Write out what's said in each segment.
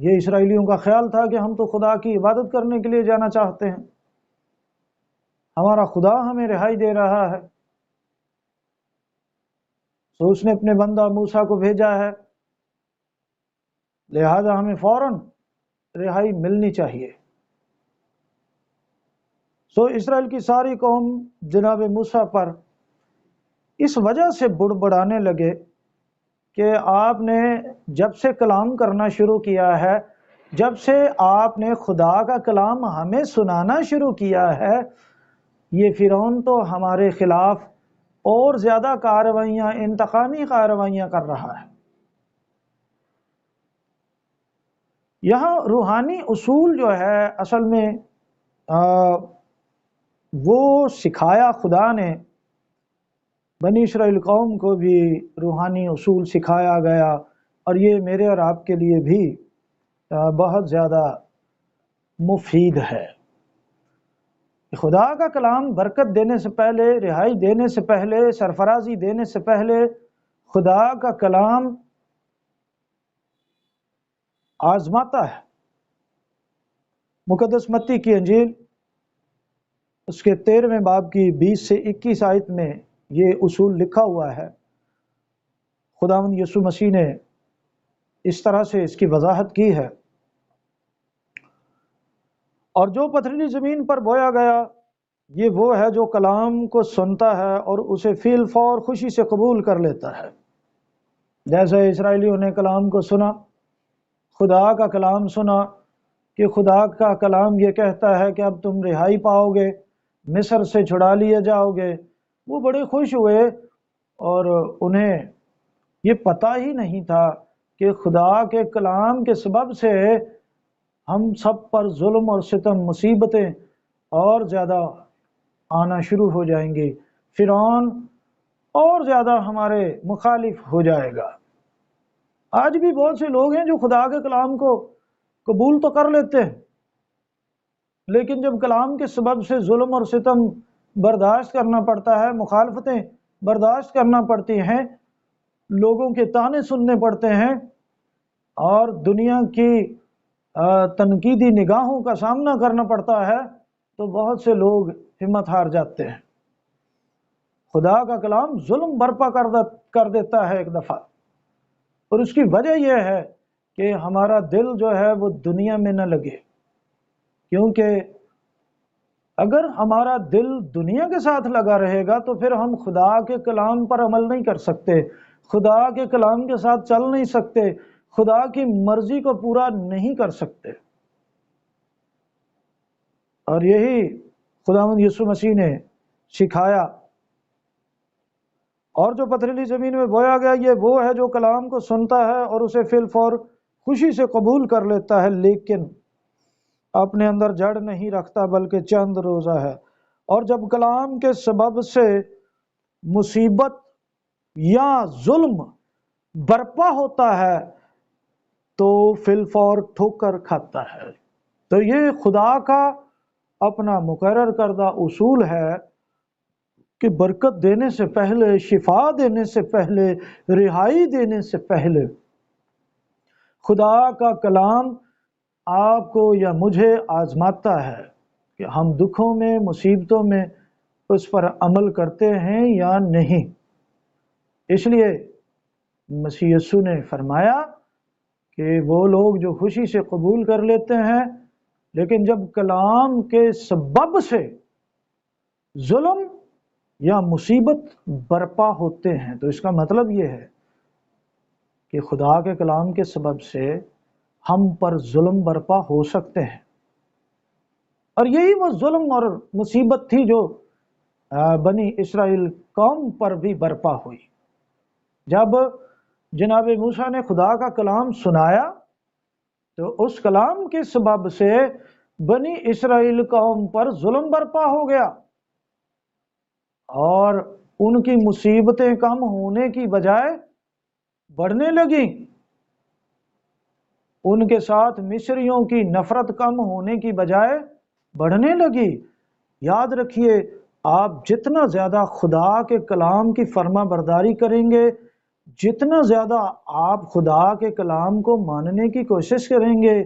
یہ اسرائیلیوں کا خیال تھا کہ ہم تو خدا کی عبادت کرنے کے لیے جانا چاہتے ہیں، ہمارا خدا ہمیں رہائی دے رہا ہے، تو اس نے اپنے بندہ موسیٰ کو بھیجا ہے، لہذا ہمیں فوراً رہائی ملنی چاہیے۔ سو اسرائیل کی ساری قوم جناب موسیٰ پر اس وجہ سے بڑبڑانے لگے کہ آپ نے جب سے کلام کرنا شروع کیا ہے، جب سے آپ نے خدا کا کلام ہمیں سنانا شروع کیا ہے، یہ فرعون تو ہمارے خلاف اور زیادہ کارروائیاں، انتقامی کارروائیاں کر رہا ہے۔ یہاں روحانی اصول جو ہے اصل میں وہ سکھایا خدا نے، بنی اسرائیل قوم کو بھی روحانی اصول سکھایا گیا، اور یہ میرے اور آپ کے لیے بھی بہت زیادہ مفید ہے۔ خدا کا کلام برکت دینے سے پہلے، رہائی دینے سے پہلے، سرفرازی دینے سے پہلے، خدا کا کلام آزماتا ہے۔ مقدس متی کی انجیل اس کے 13ویں باب کی 20 سے 21 آیت میں یہ اصول لکھا ہوا ہے۔ خداوند یسوع مسیح نے اس طرح سے اس کی وضاحت کی ہے، اور جو پتھریلی زمین پر بویا گیا یہ وہ ہے جو کلام کو سنتا ہے اور اسے فی الفور خوشی سے قبول کر لیتا ہے۔ جیسے اسرائیلیوں نے کلام کو سنا، خدا کا کلام سنا کہ خدا کا کلام یہ کہتا ہے کہ اب تم رہائی پاؤ گے، مصر سے چھڑا لیے جاؤ گے، وہ بڑے خوش ہوئے، اور انہیں یہ پتہ ہی نہیں تھا کہ خدا کے کلام کے سبب سے ہم سب پر ظلم اور ستم، مصیبتیں اور زیادہ آنا شروع ہو جائیں گی، فرعون اور زیادہ ہمارے مخالف ہو جائے گا۔ آج بھی بہت سے لوگ ہیں جو خدا کے کلام کو قبول تو کر لیتے ہیں، لیکن جب کلام کے سبب سے ظلم اور ستم برداشت کرنا پڑتا ہے، مخالفتیں برداشت کرنا پڑتی ہیں، لوگوں کے طعنے سننے پڑتے ہیں، اور دنیا کی تنقیدی نگاہوں کا سامنا کرنا پڑتا ہے، تو بہت سے لوگ ہمت ہار جاتے ہیں۔ خدا کا کلام ظلم برپا کر دیتا ہے ایک دفعہ، اور اس کی وجہ یہ ہے کہ ہمارا دل جو ہے وہ دنیا میں نہ لگے، کیونکہ اگر ہمارا دل دنیا کے ساتھ لگا رہے گا تو پھر ہم خدا کے کلام پر عمل نہیں کر سکتے، خدا کے کلام کے ساتھ چل نہیں سکتے، خدا کی مرضی کو پورا نہیں کر سکتے۔ اور یہی خداوند یسوع مسیح نے سکھایا، اور جو پتھریلی زمین میں بویا گیا یہ وہ ہے جو کلام کو سنتا ہے اور اسے فی الفور خوشی سے قبول کر لیتا ہے، لیکن اپنے اندر جڑ نہیں رکھتا بلکہ چند روزہ ہے، اور جب کلام کے سبب سے مصیبت یا ظلم برپا ہوتا ہے تو فی الفور ٹھوکر کھاتا ہے۔ تو یہ خدا کا اپنا مقرر کردہ اصول ہے کہ برکت دینے سے پہلے، شفا دینے سے پہلے، رہائی دینے سے پہلے خدا کا کلام آپ کو یا مجھے آزماتا ہے کہ ہم دکھوں میں، مصیبتوں میں اس پر عمل کرتے ہیں یا نہیں۔ اس لیے مسیح یسوع نے فرمایا کہ وہ لوگ جو خوشی سے قبول کر لیتے ہیں، لیکن جب کلام کے سبب سے ظلم یا مصیبت برپا ہوتے ہیں، تو اس کا مطلب یہ ہے کہ خدا کے کلام کے سبب سے ہم پر ظلم برپا ہو سکتے ہیں، اور یہی وہ ظلم اور مصیبت تھی جو بنی اسرائیل قوم پر بھی برپا ہوئی۔ جب جناب موسیٰ نے خدا کا کلام سنایا تو اس کلام کے سبب سے بنی اسرائیل قوم پر ظلم برپا ہو گیا، اور ان کی مصیبتیں کم ہونے کی بجائے بڑھنے لگیں، ان کے ساتھ مصریوں کی نفرت کم ہونے کی بجائے بڑھنے لگی۔ یاد رکھیے، آپ جتنا زیادہ خدا کے کلام کی فرما برداری کریں گے، جتنا زیادہ آپ خدا کے کلام کو ماننے کی کوشش کریں گے،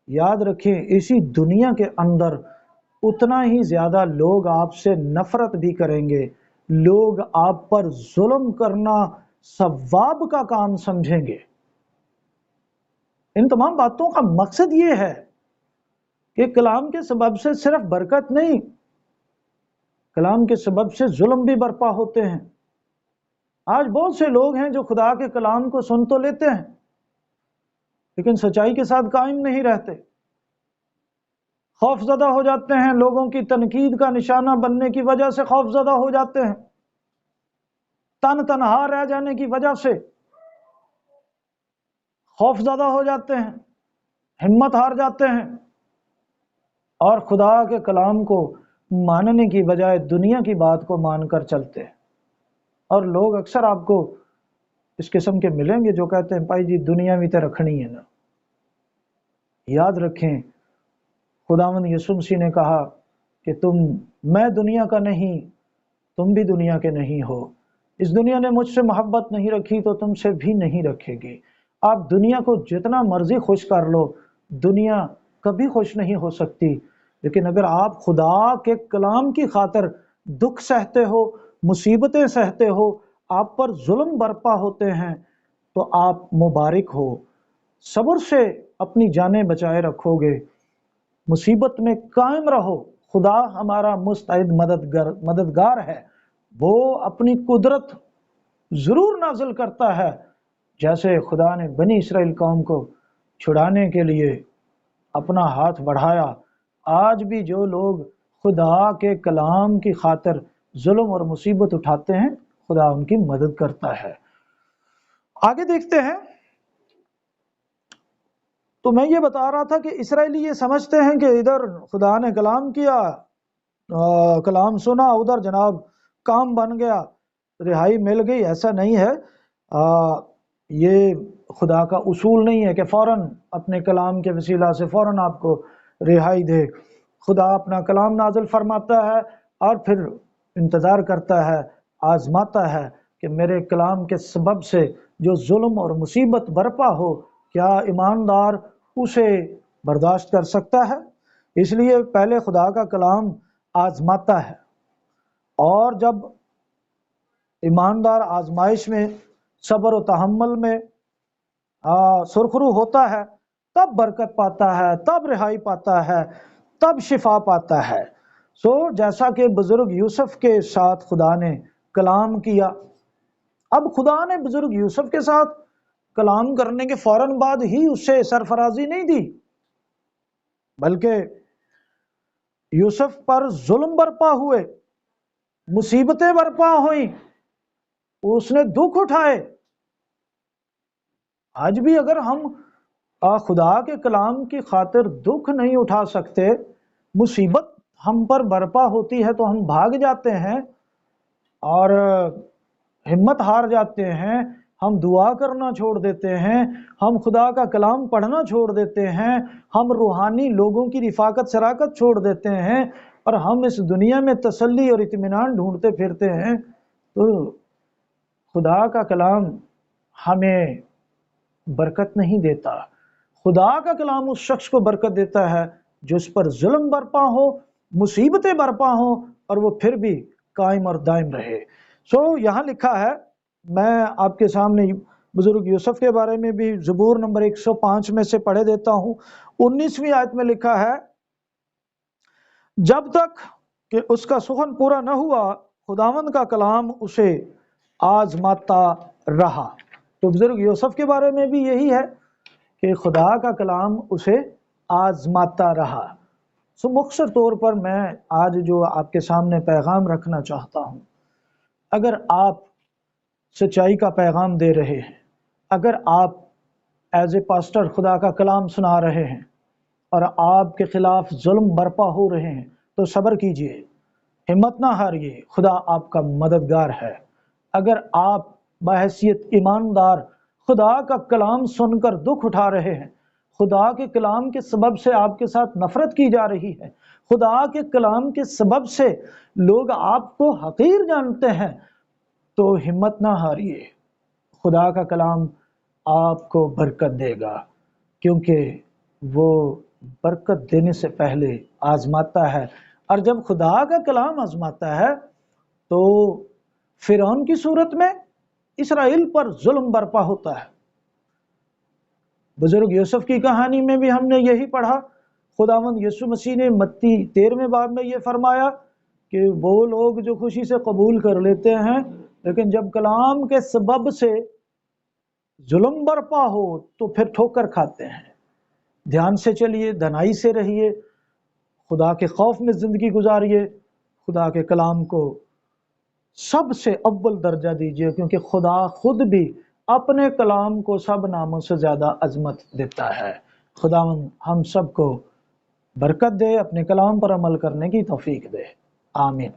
یاد رکھیں اسی دنیا کے اندر اتنا ہی زیادہ لوگ آپ سے نفرت بھی کریں گے، لوگ آپ پر ظلم کرنا ثواب کا کام سمجھیں گے۔ ان تمام باتوں کا مقصد یہ ہے کہ کلام کے سبب سے صرف برکت نہیں، کلام کے سبب سے ظلم بھی برپا ہوتے ہیں۔ آج بہت سے لوگ ہیں جو خدا کے کلام کو سن تو لیتے ہیں لیکن سچائی کے ساتھ قائم نہیں رہتے، خوف زدہ ہو جاتے ہیں، لوگوں کی تنقید کا نشانہ بننے کی وجہ سے خوف زدہ ہو جاتے ہیں، تنہا رہ جانے کی وجہ سے خوف زدہ ہو جاتے ہیں، ہمت ہار جاتے ہیں، اور خدا کے کلام کو ماننے کی بجائے دنیا کی بات کو مان کر چلتے ہیں۔ اور لوگ اکثر آپ کو اس قسم کے ملیں گے جو کہتے ہیں بھائی جی دنیا بھی تو رکھنی ہے نا۔ یاد رکھیں خداوند یسوع مسیح نے کہا کہ میں دنیا کا نہیں، تم بھی دنیا کے نہیں ہو۔ اس دنیا نے مجھ سے محبت نہیں رکھی تو تم سے بھی نہیں رکھے گی۔ آپ دنیا کو جتنا مرضی خوش کر لو، دنیا کبھی خوش نہیں ہو سکتی، لیکن اگر آپ خدا کے کلام کی خاطر دکھ سہتے ہو، مصیبتیں سہتے ہو، آپ پر ظلم برپا ہوتے ہیں، تو آپ مبارک ہو۔ صبر سے اپنی جانیں بچائے رکھو گے، مصیبت میں قائم رہو۔ خدا ہمارا مستعد مددگار ہے، وہ اپنی قدرت ضرور نازل کرتا ہے، جیسے خدا نے بنی اسرائیل قوم کو چھڑانے کے لیے اپنا ہاتھ بڑھایا۔ آج بھی جو لوگ خدا کے کلام کی خاطر ظلم اور مصیبت اٹھاتے ہیں، خدا ان کی مدد کرتا ہے۔ آگے دیکھتے ہیں، تو میں یہ بتا رہا تھا کہ اسرائیلی یہ سمجھتے ہیں کہ ادھر خدا نے کلام کیا، کلام سنا، ادھر جناب کام بن گیا، رہائی مل گئی۔ ایسا نہیں ہے، یہ خدا کا اصول نہیں ہے کہ فوراً اپنے کلام کے وسیلہ سے فوراً آپ کو رہائی دے۔ خدا اپنا کلام نازل فرماتا ہے اور پھر انتظار کرتا ہے، آزماتا ہے کہ میرے کلام کے سبب سے جو ظلم اور مصیبت برپا ہو، کیا ایماندار اسے برداشت کر سکتا ہے؟ اس لیے پہلے خدا کا کلام آزماتا ہے، اور جب ایماندار آزمائش میں، صبر و تحمل میں سرخرو ہوتا ہے، تب برکت پاتا ہے، تب رہائی پاتا ہے، تب شفا پاتا ہے۔ جیسا کہ بزرگ یوسف کے ساتھ خدا نے کلام کیا، اب خدا نے بزرگ یوسف کے ساتھ کلام کرنے کے فوراً بعد ہی اس سے سرفرازی نہیں دی، بلکہ یوسف پر ظلم برپا ہوئے، مصیبتیں برپا ہوئیں، اس نے دکھ اٹھائے۔ آج بھی اگر ہم خدا کے کلام کی خاطر دکھ نہیں اٹھا سکتے، مصیبت ہم پر برپا ہوتی ہے تو ہم بھاگ جاتے ہیں اور ہمت ہار جاتے ہیں، ہم دعا کرنا چھوڑ دیتے ہیں، ہم خدا کا کلام پڑھنا چھوڑ دیتے ہیں، ہم روحانی لوگوں کی رفاقت شراکت چھوڑ دیتے ہیں، اور ہم اس دنیا میں تسلی اور اطمینان ڈھونڈتے پھرتے ہیں، تو خدا کا کلام ہمیں برکت نہیں دیتا۔ خدا کا کلام اس شخص کو برکت دیتا ہے جو اس پر ظلم برپا ہو، مصیبتیں برپا ہوں، اور وہ پھر بھی قائم اور دائم رہے۔ یہاں لکھا ہے، میں آپ کے سامنے بزرگ یوسف کے بارے میں بھی زبور نمبر 105 میں سے پڑھے دیتا ہوں۔ 19ویں آیت میں لکھا ہے، جب تک کہ اس کا سخن پورا نہ ہوا، خداوند کا کلام اسے آزماتا رہا۔ تو بزرگ یوسف کے بارے میں بھی یہی ہے کہ خدا کا کلام اسے آزماتا رہا۔ مختصر طور پر میں آج جو آپ کے سامنے پیغام رکھنا چاہتا ہوں، اگر آپ سچائی کا پیغام دے رہے ہیں، اگر آپ ایز اے پاسٹر خدا کا کلام سنا رہے ہیں اور آپ کے خلاف ظلم برپا ہو رہے ہیں، تو صبر کیجئے، ہمت نہ ہاریے، خدا آپ کا مددگار ہے۔ اگر آپ بحیثیت ایماندار خدا کا کلام سن کر دکھ اٹھا رہے ہیں، خدا کے کلام کے سبب سے آپ کے ساتھ نفرت کی جا رہی ہے، خدا کے کلام کے سبب سے لوگ آپ کو حقیر جانتے ہیں، تو ہمت نہ ہاریے، خدا کا کلام آپ کو برکت دے گا، کیونکہ وہ برکت دینے سے پہلے آزماتا ہے، اور جب خدا کا کلام آزماتا ہے تو فرعون کی صورت میں اسرائیل پر ظلم برپا ہوتا ہے۔ بزرگ یوسف کی کہانی میں بھی ہم نے یہی پڑھا، خداوند یسوع مسیح نے متی 13ویں باب میں یہ فرمایا کہ وہ لوگ جو خوشی سے قبول کر لیتے ہیں، لیکن جب کلام کے سبب سے ظلم برپا ہو تو پھر ٹھوکر کھاتے ہیں۔ دھیان سے چلیے، دنائی سے رہیے، خدا کے خوف میں زندگی گزاریے، خدا کے کلام کو سب سے اول درجہ دیجیے، کیونکہ خدا خود بھی اپنے کلام کو سب ناموں سے زیادہ عظمت دیتا ہے۔ خداوند ہم سب کو برکت دے، اپنے کلام پر عمل کرنے کی توفیق دے، آمین۔